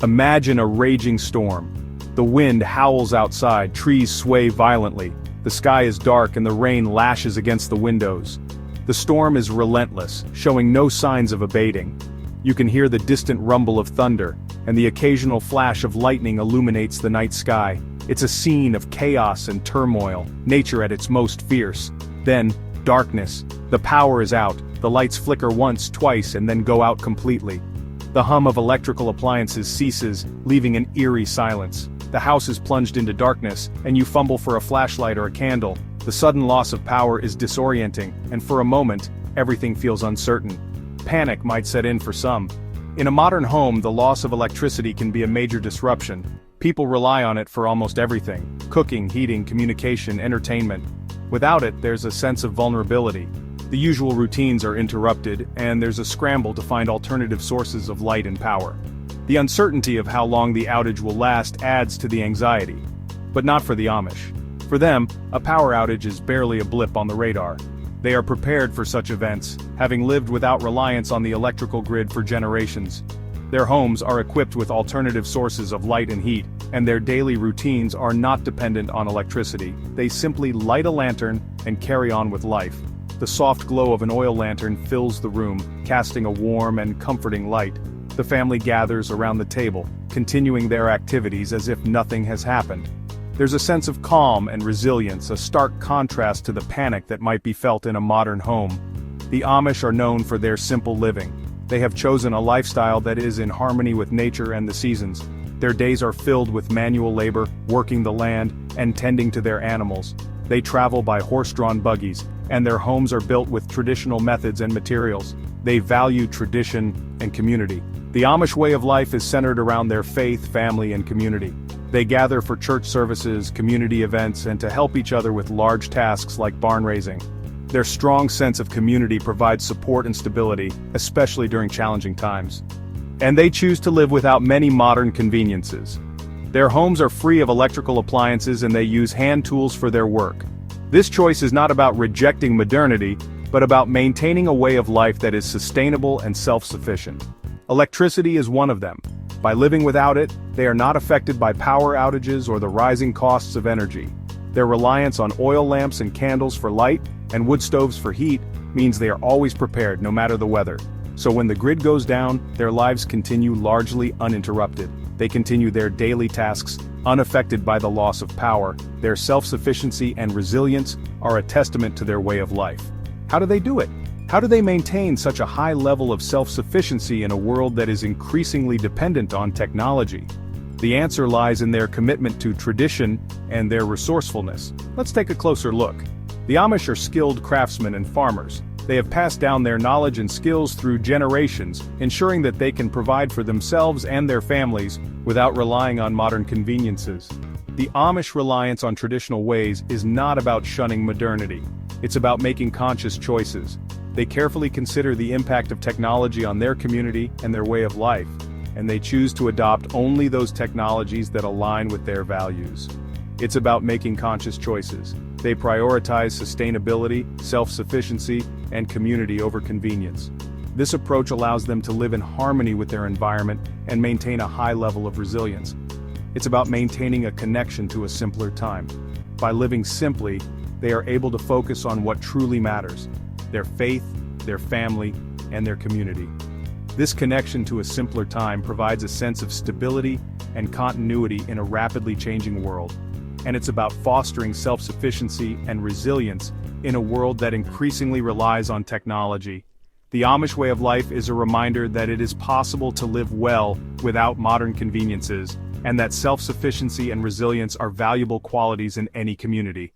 Imagine a raging storm. The wind howls outside, trees sway violently, the sky is dark and the rain lashes against the windows. The storm is relentless, showing no signs of abating. You can hear the distant rumble of thunder, and the occasional flash of lightning illuminates the night sky. It's a scene of chaos and turmoil, nature at its most fierce. Then, darkness. The power is out, the lights flicker once, twice, and then go out completely. The hum of electrical appliances ceases, leaving an eerie silence. The house is plunged into darkness, and you fumble for a flashlight or a candle. The sudden loss of power is disorienting, and for a moment, everything feels uncertain. Panic might set in for some. In a modern home, the loss of electricity can be a major disruption. People rely on it for almost everything: cooking, heating, communication, entertainment. Without it, there's a sense of vulnerability. The usual routines are interrupted, and there's a scramble to find alternative sources of light and power. The uncertainty of how long the outage will last adds to the anxiety. But not for the Amish. For them, a power outage is barely a blip on the radar. They are prepared for such events, having lived without reliance on the electrical grid for generations. Their homes are equipped with alternative sources of light and heat, and their daily routines are not dependent on electricity. They simply light a lantern and carry on with life. The soft glow of an oil lantern fills the room, casting a warm and comforting light. The family gathers around the table, continuing their activities as if nothing has happened. There's a sense of calm and resilience, a stark contrast to the panic that might be felt in a modern home. The Amish are known for their simple living. They have chosen a lifestyle that is in harmony with nature and the seasons. Their days are filled with manual labor, working the land, and tending to their animals. They travel by horse-drawn buggies, and their homes are built with traditional methods and materials. They value tradition and community. The Amish way of life is centered around their faith, family, and community. They gather for church services, community events, and to help each other with large tasks like barn raising. Their strong sense of community provides support and stability, especially during challenging times. And they choose to live without many modern conveniences. Their homes are free of electrical appliances and they use hand tools for their work. This choice is not about rejecting modernity, but about maintaining a way of life that is sustainable and self-sufficient. Electricity is one of them. By living without it, they are not affected by power outages or the rising costs of energy. Their reliance on oil lamps and candles for light, and wood stoves for heat, means they are always prepared no matter the weather. So when the grid goes down, their lives continue largely uninterrupted. They continue their daily tasks, unaffected by the loss of power. Their self-sufficiency and resilience are a testament to their way of life. How do they do it? How do they maintain such a high level of self-sufficiency in a world that is increasingly dependent on technology? The answer lies in their commitment to tradition and their resourcefulness. Let's take a closer look. The Amish are skilled craftsmen and farmers. They have passed down their knowledge and skills through generations, ensuring that they can provide for themselves and their families without relying on modern conveniences. The Amish reliance on traditional ways is not about shunning modernity. It's about making conscious choices. They carefully consider the impact of technology on their community and their way of life, and they choose to adopt only those technologies that align with their values. It's about making conscious choices. They prioritize sustainability, self-sufficiency, and community over convenience. This approach allows them to live in harmony with their environment and maintain a high level of resilience. It's about maintaining a connection to a simpler time. By living simply, they are able to focus on what truly matters: their faith, their family, and their community. This connection to a simpler time provides a sense of stability and continuity in a rapidly changing world. And it's about fostering self-sufficiency and resilience in a world that increasingly relies on technology. The Amish way of life is a reminder that it is possible to live well without modern conveniences, and that self-sufficiency and resilience are valuable qualities in any community.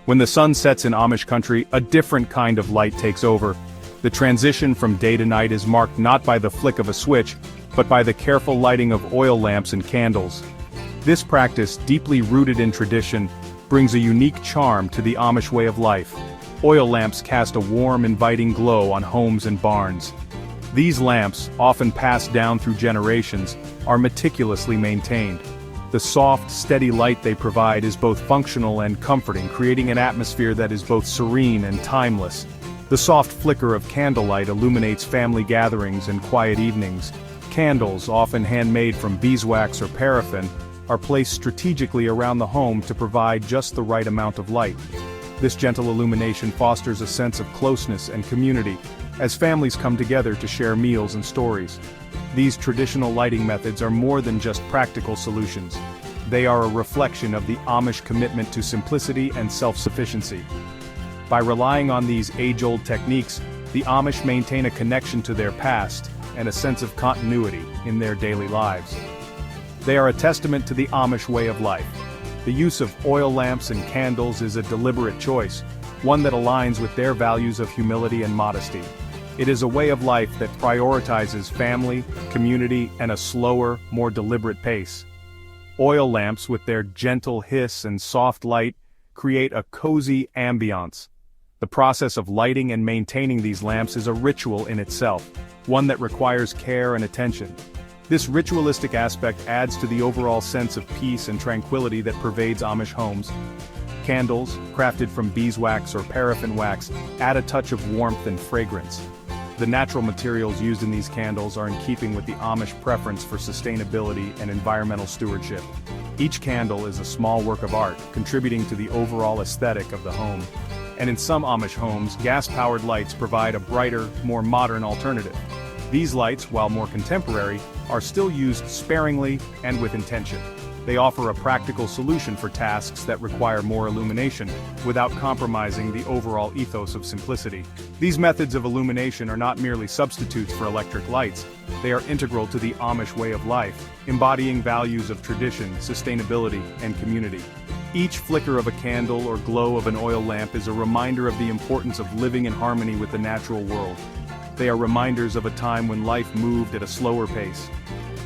When the sun sets in Amish country, a different kind of light takes over. The transition from day to night is marked not by the flick of a switch, but by the careful lighting of oil lamps and candles. This practice, deeply rooted in tradition, brings a unique charm to the Amish way of life. Oil lamps cast a warm, inviting glow on homes and barns. These lamps, often passed down through generations, are meticulously maintained. The soft, steady light they provide is both functional and comforting, creating an atmosphere that is both serene and timeless. The soft flicker of candlelight illuminates family gatherings and quiet evenings. Candles, often handmade from beeswax or paraffin, are placed strategically around the home to provide just the right amount of light. This gentle illumination fosters a sense of closeness and community, as families come together to share meals and stories. These traditional lighting methods are more than just practical solutions. They are a reflection of the Amish commitment to simplicity and self-sufficiency. By relying on these age-old techniques, the Amish maintain a connection to their past and a sense of continuity in their daily lives. They are a testament to the Amish way of life. The use of oil lamps and candles is a deliberate choice, one that aligns with their values of humility and modesty. It is a way of life that prioritizes family, community, and a slower, more deliberate pace. Oil lamps with their gentle hiss and soft light create a cozy ambiance. The process of lighting and maintaining these lamps is a ritual in itself, one that requires care and attention. This ritualistic aspect adds to the overall sense of peace and tranquility that pervades Amish homes. Candles, crafted from beeswax or paraffin wax, add a touch of warmth and fragrance. The natural materials used in these candles are in keeping with the Amish preference for sustainability and environmental stewardship. Each candle is a small work of art, contributing to the overall aesthetic of the home. And in some Amish homes, gas-powered lights provide a brighter, more modern alternative. These lights, while more contemporary, are still used sparingly and with intention. They offer a practical solution for tasks that require more illumination, without compromising the overall ethos of simplicity. These methods of illumination are not merely substitutes for electric lights, they are integral to the Amish way of life, embodying values of tradition, sustainability, and community. Each flicker of a candle or glow of an oil lamp is a reminder of the importance of living in harmony with the natural world. They are reminders of a time when life moved at a slower pace.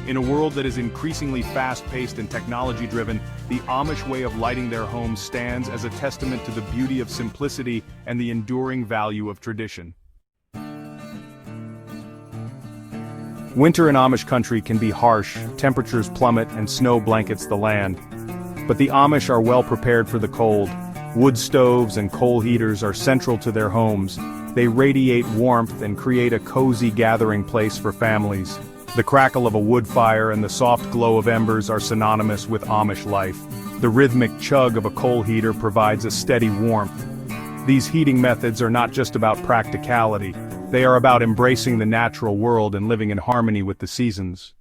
In a world that is increasingly fast-paced and technology-driven, the Amish way of lighting their homes stands as a testament to the beauty of simplicity and the enduring value of tradition. Winter in Amish country can be harsh, temperatures plummet and snow blankets the land. But the Amish are well prepared for the cold. Wood stoves and coal heaters are central to their homes. They radiate warmth and create a cozy gathering place for families. The crackle of a wood fire and the soft glow of embers are synonymous with Amish life. The rhythmic chug of a coal heater provides a steady warmth. These heating methods are not just about practicality, they are about embracing the natural world and living in harmony with the seasons.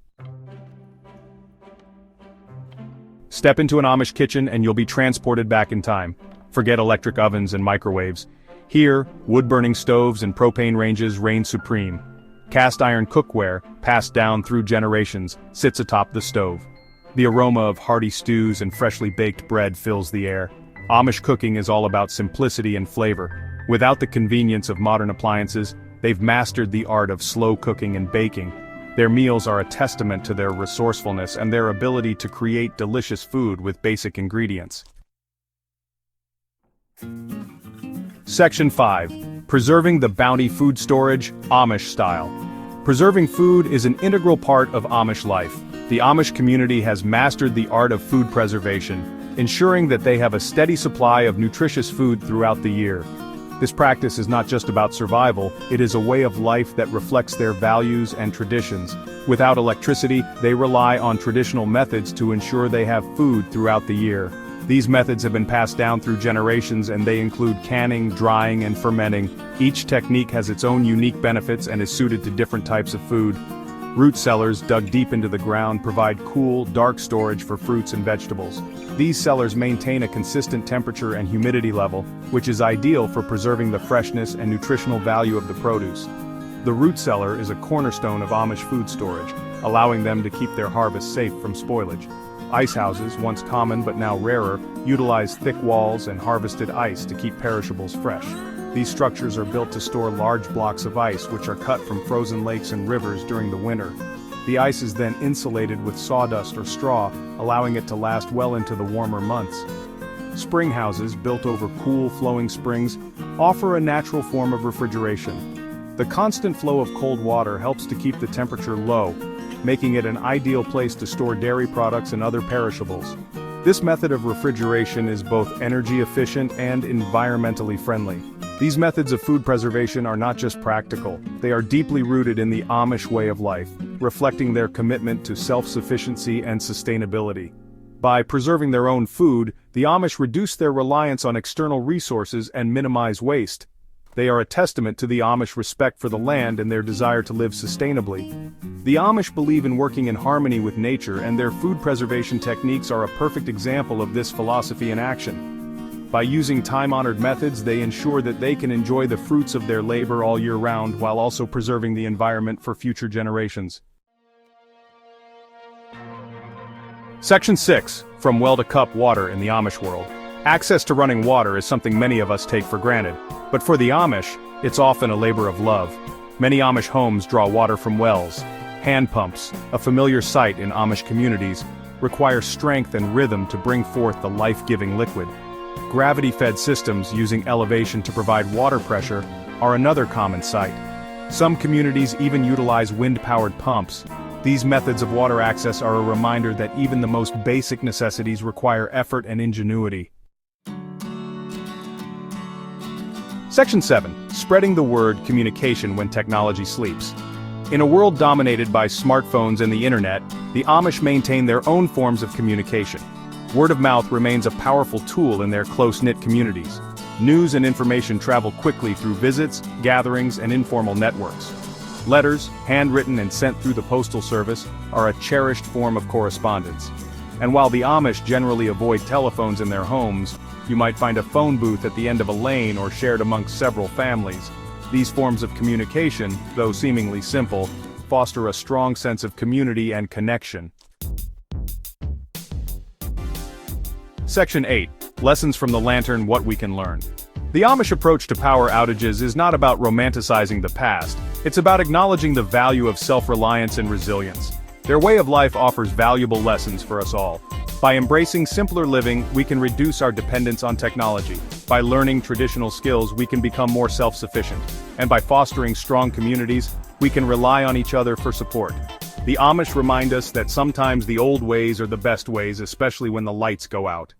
Step into an Amish kitchen and you'll be transported back in time. Forget electric ovens and microwaves. Here, wood-burning stoves and propane ranges reign supreme. Cast iron cookware, passed down through generations, sits atop the stove. The aroma of hearty stews and freshly baked bread fills the air. Amish cooking is all about simplicity and flavor. Without the convenience of modern appliances, they've mastered the art of slow cooking and baking. Their meals are a testament to their resourcefulness and their ability to create delicious food with basic ingredients. Section 5. Preserving the Bounty Food Storage, Amish Style. Preserving food is an integral part of Amish life. The Amish community has mastered the art of food preservation, ensuring that they have a steady supply of nutritious food throughout the year. This practice is not just about survival, it is a way of life that reflects their values and traditions. Without electricity, they rely on traditional methods to ensure they have food throughout the year. These methods have been passed down through generations and they include canning, drying, and fermenting. Each technique has its own unique benefits and is suited to different types of food. Root cellars dug deep into the ground provide cool, dark storage for fruits and vegetables. These cellars maintain a consistent temperature and humidity level, which is ideal for preserving the freshness and nutritional value of the produce. The root cellar is a cornerstone of Amish food storage, allowing them to keep their harvest safe from spoilage. Ice houses, once common but now rarer, utilize thick walls and harvested ice to keep perishables fresh. These structures are built to store large blocks of ice which are cut from frozen lakes and rivers during the winter. The ice is then insulated with sawdust or straw, allowing it to last well into the warmer months. Spring houses, built over cool, flowing springs, offer a natural form of refrigeration. The constant flow of cold water helps to keep the temperature low, making it an ideal place to store dairy products and other perishables. This method of refrigeration is both energy efficient and environmentally friendly. These methods of food preservation are not just practical, they are deeply rooted in the Amish way of life, reflecting their commitment to self-sufficiency and sustainability. By preserving their own food, the Amish reduce their reliance on external resources and minimize waste. They are a testament to the Amish respect for the land and their desire to live sustainably. The Amish believe in working in harmony with nature, and their food preservation techniques are a perfect example of this philosophy in action. By using time-honored methods, they ensure that they can enjoy the fruits of their labor all year round while also preserving the environment for future generations. Section 6. From well to cup water in the Amish world. Access to running water is something many of us take for granted, but for the Amish, it's often a labor of love. Many Amish homes draw water from wells. Hand pumps, a familiar sight in Amish communities, require strength and rhythm to bring forth the life-giving liquid. Gravity-fed systems using elevation to provide water pressure are another common sight. Some communities even utilize wind-powered pumps. These methods of water access are a reminder that even the most basic necessities require effort and ingenuity. Section 7. Spreading the word, communication when technology sleeps. In a world dominated by smartphones and the internet, the Amish maintain their own forms of communication. Word of mouth remains a powerful tool in their close-knit communities. News and information travel quickly through visits, gatherings, and informal networks. Letters, handwritten and sent through the postal service, are a cherished form of correspondence. And while the Amish generally avoid telephones in their homes, you might find a phone booth at the end of a lane or shared amongst several families. These forms of communication, though seemingly simple, foster a strong sense of community and connection. Section 8. Lessons from the Lantern: What we can learn. The Amish approach to power outages is not about romanticizing the past, it's about acknowledging the value of self-reliance and resilience. Their way of life offers valuable lessons for us all. By embracing simpler living, we can reduce our dependence on technology. By learning traditional skills, we can become more self-sufficient. And by fostering strong communities, we can rely on each other for support. The Amish remind us that sometimes the old ways are the best ways, especially when the lights go out.